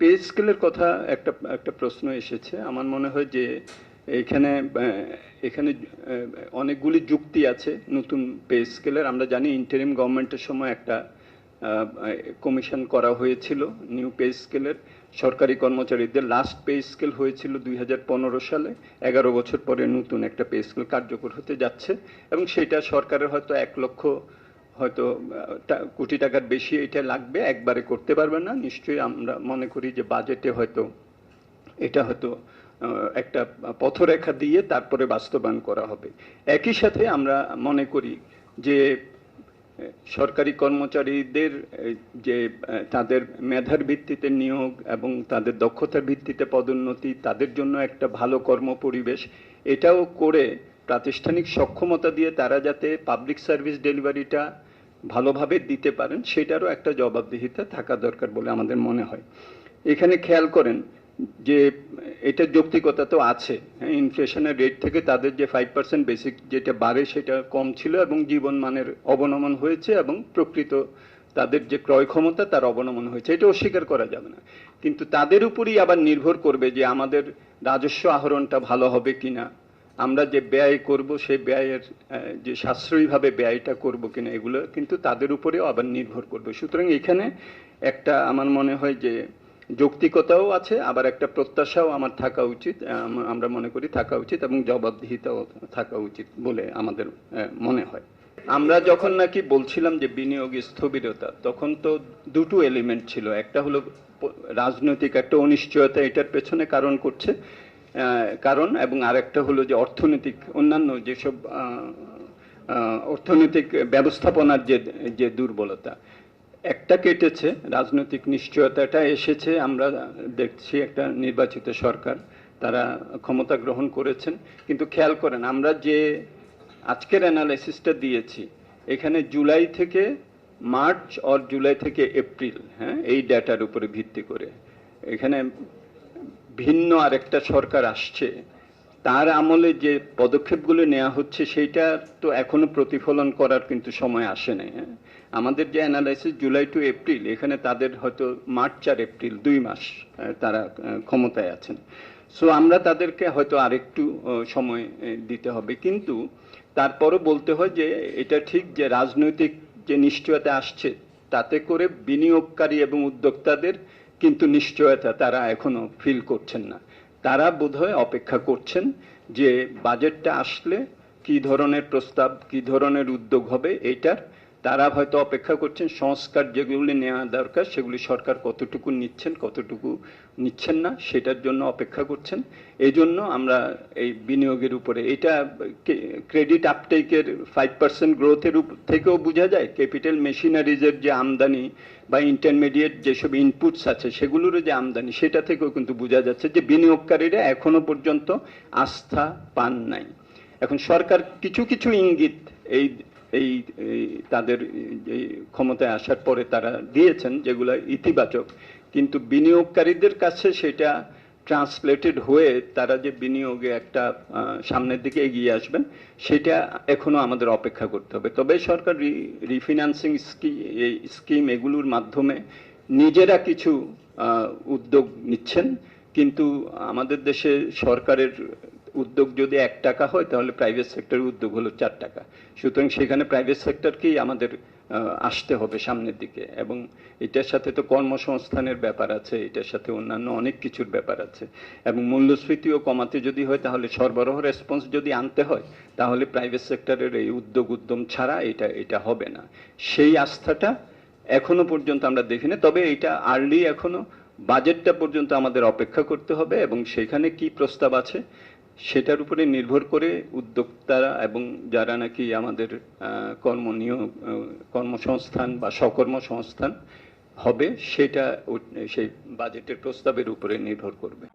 Pay স্কেলের কথা একটা একটা প্রশ্ন এসেছে। আমার মনে হয় যে এখানে এখানে অনেকগুলি যুক্তি আছে নতুন পে স্কেলের। আমরা জানি ইন্টারিম গভর্নমেন্টের সময় একটা কমিশন করা হয়েছিল নিউ পে স্কেলের। সরকারি কর্মচারীদের লাস্ট পে স্কেল হয়েছিল 2015 সালে। 11 বছর পরে নতুন একটা পে স্কেল কার্যকর হতে যাচ্ছে এবং সেটা সরকারের হয়তো 1 লক্ষ হয়তো কোটি টাকার বেশি এটা লাগবে, একবারে করতে পারবে না নিশ্চয়ই। আমরা মনে করি যে বাজেটে হয়তো এটা হয়তো একটা পথরেখা দিয়ে তারপরে বাস্তবায়ন করা হবে। একই সাথে আমরা মনে করি যে সরকারি কর্মচারীদের যে তাদের মেধার ভিত্তিতে নিয়োগ এবং তাদের দক্ষতার ভিত্তিতে পদোন্নতি, তাদের জন্য একটা ভালো কর্ম পরিবেশ, এটাও করে প্রাতিষ্ঠানিক সক্ষমতা দিয়ে তারা যাতে পাবলিক সার্ভিস ডেলিভারিটা ভালোভাবে দিতে পারেন সেটারও একটা জবাবদিহিতা থাকা দরকার বলে আমাদের মনে হয়। এখানে খেয়াল করেন যে এটা যৌক্তিকতা তো আছে। ইনফ্লেশনের রেট থেকে তাদের যে 5% বেসিক যেটা বাড়ে সেটা কম ছিল এবং জীবনমানের অবনমন হয়েছে এবং প্রকৃত তাদের যে ক্রয় ক্ষমতা তার অবনমন হয়েছে, এটা অস্বীকার করা যাবে না। কিন্তু তাদের উপরই আবার নির্ভর করবে যে আমাদের রাজস্ব আহরণটা ভালো হবে কিনা, আমরা যে ব্যয় করব সেই ব্যয়ের যে সাশ্রয়ীভাবে ব্যয়টা করব কিনা, এগুলো কিন্তু তাদের উপরেও আবার নির্ভর করবে। সুতরাং এখানে একটা আমার মনে হয় যে যৌক্তিকতাও আছে, আবার একটা প্রত্যাশাও আমার থাকা উচিত, আমরা মনে করি থাকা উচিত, এবং জবাবদিহিতাও থাকা উচিত বলে আমাদের মনে হয়। আমরা যখন নাকি বলছিলাম যে বিনিয়োগ স্থবিরতা, তখন তো দুটো এলিমেন্ট ছিল। একটা হলো রাজনৈতিক একটা অনিশ্চয়তা এটার পেছনে কারণ করছে কারণ, এবং আরেকটা হলো যে অর্থনৈতিক অন্যান্য যেসব অর্থনৈতিক ব্যবস্থাপনার যে যে দুর্বলতা। একটা কেটেছে, রাজনৈতিক নিশ্চয়তাটা এসেছে। আমরা দেখছি একটা নির্বাচিত সরকার, তারা ক্ষমতা গ্রহণ করেছেন। কিন্তু খেয়াল করেন আমরা যে আজকের অ্যানালাইসিসটা দিয়েছি, এখানে জুলাই থেকে মার্চ আর জুলাই থেকে এপ্রিল, হ্যাঁ, এই ডেটার উপরে ভিত্তি করে এখানে ভিন্ন আরেকটা সরকার আসছে, তার আমলে যে পদক্ষেপগুলো নেওয়া হচ্ছে সেইটা তো এখনো প্রতিফলন করার কিন্তু সময় আসে নাই। আমাদের যে অ্যানালাইসিস জুলাই টু এপ্রিল, এখানে তাদের হয়তো মার্চ আর এপ্রিল 2 মাস তারা ক্ষমতায় আছেন। সো আমরা তাদেরকে হয়তো আরেকটু সময় দিতে হবে। কিন্তু তারপরও বলতে হয় যে এটা ঠিক যে রাজনৈতিক যে নিশ্চয়তা আসছে তাতে করে বিনিয়োগকারী এবং উদ্যোক্তাদের কিন্তু নিশ্চয়তা তারা এখনো ফিল করছেন না। তারা বোধহয় অপেক্ষা করছেন যে বাজেটটা আসলে কি ধরনের প্রস্তাব, কি ধরনের উদ্যোগ হবে এটার। তারা হয়তো অপেক্ষা করছেন সংস্কার যেগুলি নেওয়া দরকার সেগুলি সরকার কতটুকু নিচ্ছেন, কতটুকু নিচ্ছেন না, সেটার জন্য অপেক্ষা করছেন। এই জন্য আমরা এই বিনিয়োগের উপরে, এটা ক্রেডিট আপটেকের 5% গ্রোথের থেকেও বোঝা যায়, ক্যাপিটাল মেশিনারিজের যে আমদানি বা ইন্টারমিডিয়েট যেসব ইনপুটস আছে সেগুলোরও যে আমদানি, সেটা থেকেও কিন্তু বোঝা যাচ্ছে যে বিনিয়োগকারীরা এখনো পর্যন্ত আস্থা পান নাই। এখন সরকার কিছু কিছু ইঙ্গিত এই এই তাদের ক্ষমতায় আসার পরে তারা দিয়েছেন যেগুলো ইতিবাচক, কিন্তু বিনিয়োগকারীদের কাছে সেটা ট্রান্সলেটেড হয়ে তারা যে বিনিয়োগে একটা সামনের দিকে এগিয়ে আসবেন সেটা এখনো আমাদের অপেক্ষা করতে হবে। তবে সরকার রিফিন্যান্সিং স্কিম এগুলোর মাধ্যমে নিজেরা কিছু উদ্যোগ নিচ্ছেন, কিন্তু আমাদের দেশে সরকারের উদ্যোগ যদি 1 টাকা হয় তাহলে প্রাইভেট সেক্টরের উদ্যোগ হলো 4 টাকা। সুতরাং সেখানে প্রাইভেট সেক্টরকেই আমাদের আসতে হবে সামনের দিকে, এবং এটার সাথে তো কর্মসংস্থানের ব্যাপার আছে, এটার সাথে অন্যান্য অনেক কিছুর ব্যাপার আছে, এবং মূল্যস্ফীতিও কমাতে যদি হয় তাহলে সরবরাহ রেসপন্স যদি আনতে হয় তাহলে প্রাইভেট সেক্টরের এই উদ্যম ছাড়া এটা হবে না। সেই আস্থাটা এখনো পর্যন্ত আমরা দেখি না। তবে এটা আর্লি, এখনো বাজেটটা পর্যন্ত আমাদের অপেক্ষা করতে হবে, এবং সেখানে কি প্রস্তাব আছে সেটার উপরে নির্ভর করে উদ্যোক্তারা এবং যারা নাকি আমাদের কর্মসংস্থান বা স্বকর্মসংস্থান হবে সেটা সেই বাজেটের প্রস্তাবের উপরে নির্ভর করবে।